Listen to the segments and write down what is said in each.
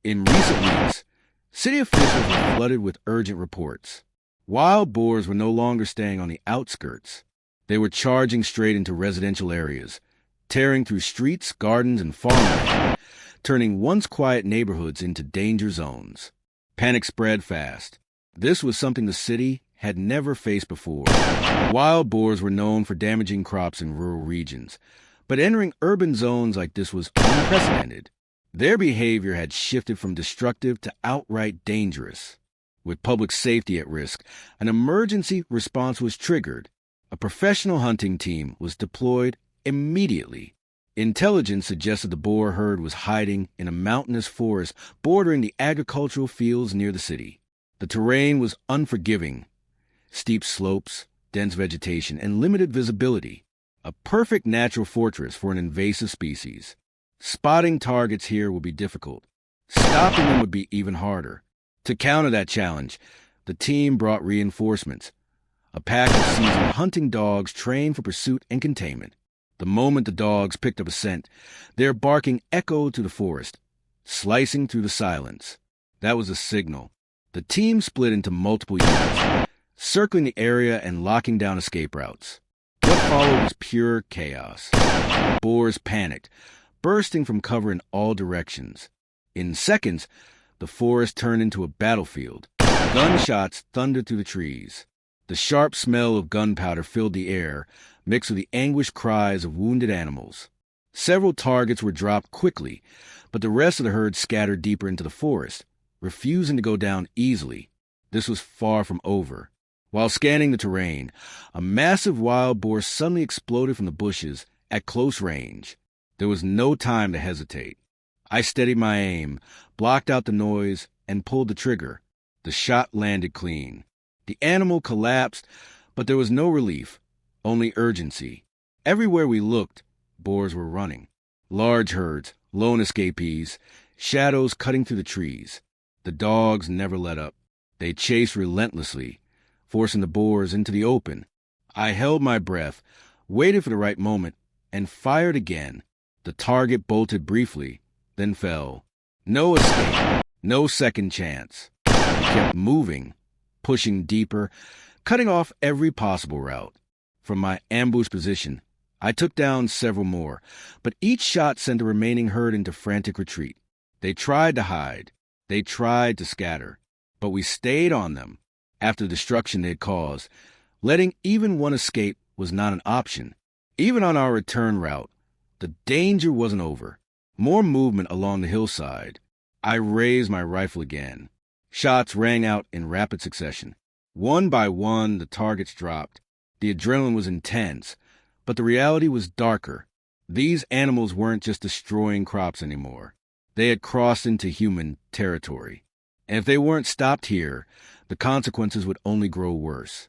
In recent weeks, city officials were flooded with urgent reports. Wild boars were no longer staying on the outskirts. They were charging straight into residential areas, tearing through streets, gardens, and farmland, turning once quiet neighborhoods into danger zones. Panic spread fast. This was something the city had never faced before. Wild boars were known for damaging crops in rural regions, but entering urban zones like this was unprecedented. Their behavior had shifted from destructive to outright dangerous. With public safety at risk, an emergency response was triggered. A professional hunting team was deployed immediately. Intelligence suggested the boar herd was hiding in a mountainous forest bordering the agricultural fields near the city. The terrain was unforgiving. Steep slopes, dense vegetation, and limited visibility. A perfect natural fortress for an invasive species. Spotting targets here would be difficult. Stopping them would be even harder. To counter that challenge, the team brought reinforcements. A pack of seasoned hunting dogs trained for pursuit and containment. The moment the dogs picked up a scent, their barking echoed through the forest, slicing through the silence. That was a signal. The team split into multiple units, circling the area and locking down escape routes. What followed was pure chaos. Boars panicked, bursting from cover in all directions. In seconds, the forest turned into a battlefield. Gunshots thundered through the trees. The sharp smell of gunpowder filled the air, mixed with the anguished cries of wounded animals. Several targets were dropped quickly, but the rest of the herd scattered deeper into the forest, refusing to go down easily. This was far from over. While scanning the terrain, a massive wild boar suddenly exploded from the bushes at close range. There was no time to hesitate. I steadied my aim, blocked out the noise, and pulled the trigger. The shot landed clean. The animal collapsed, but there was no relief, only urgency. Everywhere we looked, boars were running. Large herds, lone escapees, shadows cutting through the trees. The dogs never let up. They chased relentlessly, forcing the boars into the open. I held my breath, waited for the right moment, and fired again. The target bolted briefly, then fell. No escape, no second chance. We kept moving, pushing deeper, cutting off every possible route. From my ambush position, I took down several more, but each shot sent the remaining herd into frantic retreat. They tried to hide. They tried to scatter. But we stayed on them. After the destruction they had caused, letting even one escape was not an option. Even on our return route, the danger wasn't over. More movement along the hillside. I raised my rifle again. Shots rang out in rapid succession. One by one, the targets dropped. The adrenaline was intense, but the reality was darker. These animals weren't just destroying crops anymore. They had crossed into human territory. And if they weren't stopped here, the consequences would only grow worse.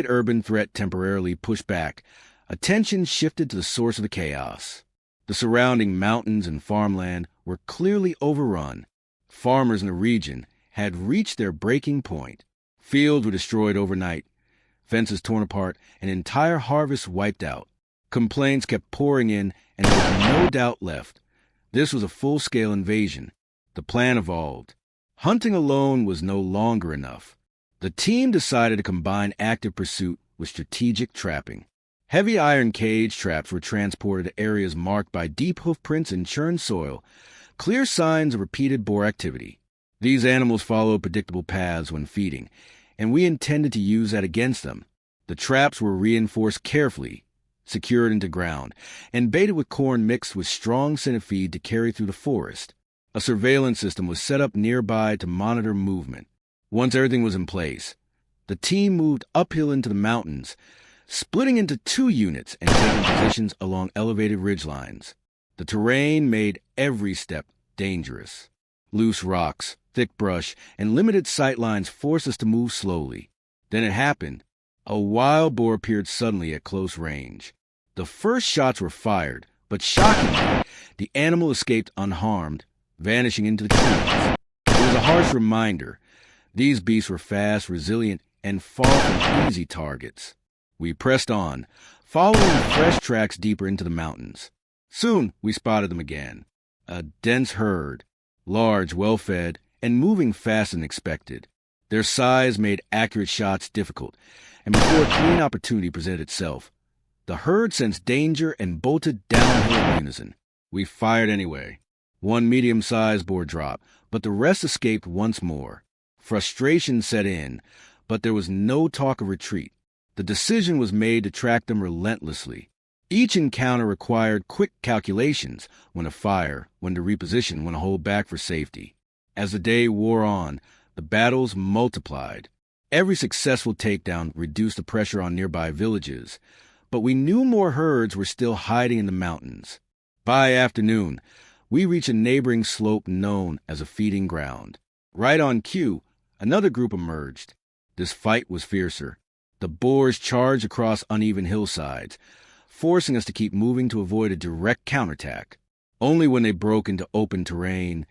Urban threat temporarily pushed back, attention shifted to the source of the chaos. The surrounding mountains and farmland were clearly overrun. Farmers in the region had reached their breaking point. Fields were destroyed overnight, fences torn apart, and entire harvests wiped out. Complaints kept pouring in, and there was no doubt left. This was a full-scale invasion. The plan evolved. Hunting alone was no longer enough. The team decided to combine active pursuit with strategic trapping. Heavy iron cage traps were transported to areas marked by deep hoof prints and churned soil, clear signs of repeated boar activity. These animals follow predictable paths when feeding, and we intended to use that against them. The traps were reinforced carefully, secured into ground, and baited with corn mixed with strong scent feed to carry through the forest. A surveillance system was set up nearby to monitor movement. Once everything was in place, the team moved uphill into the mountains, splitting into 2 units and taking positions along elevated ridgelines. The terrain made every step dangerous. Loose rocks, thick brush, and limited sight lines forced us to move slowly. Then it happened. A wild boar appeared suddenly at close range. The first shots were fired, but shockingly, the animal escaped unharmed, vanishing into the trees. It was a harsh reminder. These beasts were fast, resilient, and far from easy targets. We pressed on, following fresh tracks deeper into the mountains. Soon we spotted them again. A dense herd, large, well-fed, and moving faster than expected. Their size made accurate shots difficult, and before a clean opportunity presented itself, the herd sensed danger and bolted downhill in unison. We fired anyway. One medium-sized boar dropped, but the rest escaped once more. Frustration set in, but there was no talk of retreat. The decision was made to track them relentlessly. Each encounter required quick calculations: when to fire, when to reposition, when to hold back for safety. As the day wore on, the battles multiplied. Every successful takedown reduced the pressure on nearby villages, but we knew more herds were still hiding in the mountains. By afternoon, we reached a neighboring slope known as a feeding ground. Right on cue, another group emerged. This fight was fiercer. The boars charged across uneven hillsides, forcing us to keep moving to avoid a direct counterattack. Only when they broke into open terrain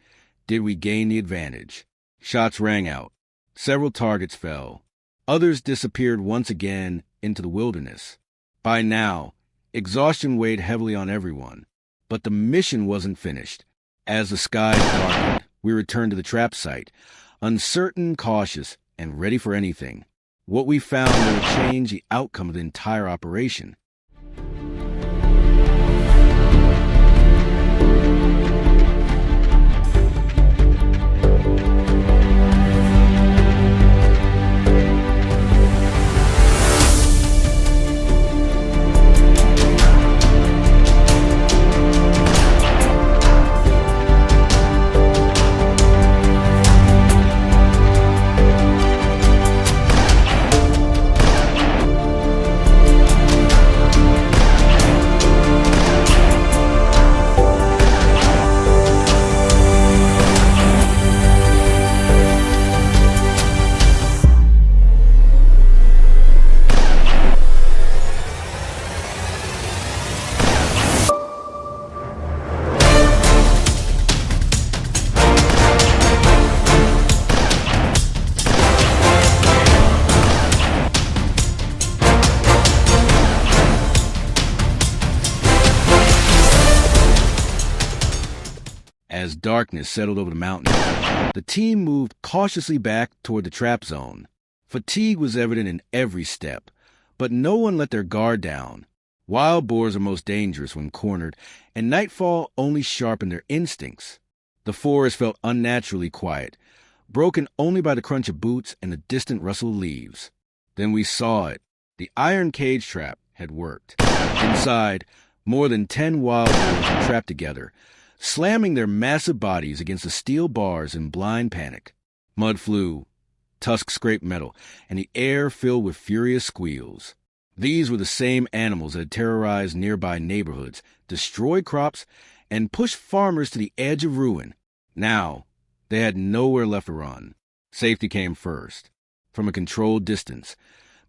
did we gain the advantage. Shots rang out. Several targets fell. Others disappeared once again into the wilderness. By now, exhaustion weighed heavily on everyone. But the mission wasn't finished. As the skies darkened, we returned to the trap site, uncertain, cautious, and ready for anything. What we found would change the outcome of the entire operation. As darkness settled over the mountains, the team moved cautiously back toward the trap zone. Fatigue was evident in every step, but no one let their guard down. Wild boars are most dangerous when cornered, and nightfall only sharpened their instincts. The forest felt unnaturally quiet, broken only by the crunch of boots and the distant rustle of leaves. Then we saw it. The iron cage trap had worked. Inside, more than 10 wild boars were trapped together, slamming their massive bodies against the steel bars in blind panic. Mud flew, tusks scraped metal, and the air filled with furious squeals. These were the same animals that had terrorized nearby neighborhoods, destroyed crops, and pushed farmers to the edge of ruin. Now, they had nowhere left to run. Safety came first. From a controlled distance,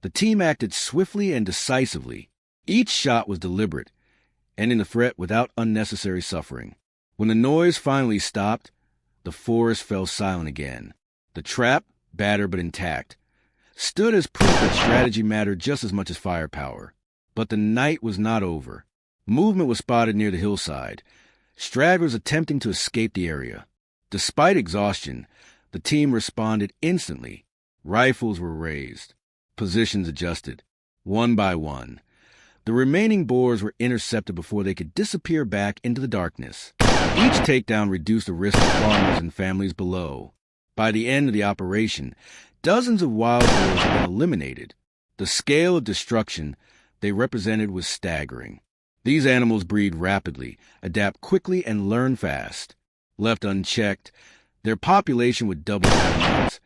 the team acted swiftly and decisively. Each shot was deliberate, ending the threat without unnecessary suffering. When the noise finally stopped, the forest fell silent again. The trap, battered but intact, stood as proof that strategy mattered just as much as firepower. But the night was not over. Movement was spotted near the hillside, stragglers attempting to escape the area. Despite exhaustion, the team responded instantly. Rifles were raised, positions adjusted. One by one, The remaining boars were intercepted before they could disappear back into the darkness. Each takedown reduced the risk of farmers and families below. By the end of the operation, dozens of wild boars had been eliminated. The scale of destruction they represented was staggering. These animals breed rapidly, adapt quickly, and learn fast. Left unchecked, their population would double in months,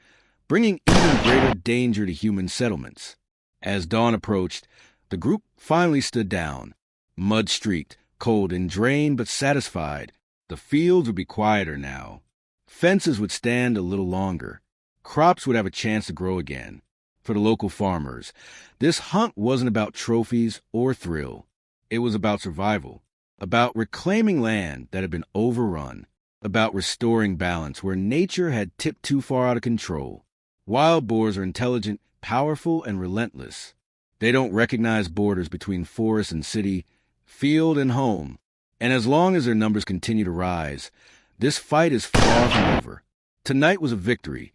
bringing even greater danger to human settlements. As dawn approached, the group finally stood down. Mud-streaked, cold and drained but satisfied, the fields would be quieter now. Fences would stand a little longer. Crops would have a chance to grow again. For the local farmers, this hunt wasn't about trophies or thrill. It was about survival, about reclaiming land that had been overrun, about restoring balance where nature had tipped too far out of control. Wild boars are intelligent, powerful, and relentless. They don't recognize borders between forest and city, field and home. And as long as their numbers continue to rise, this fight is far from over. Tonight was a victory,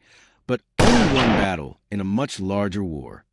but only one battle in a much larger war.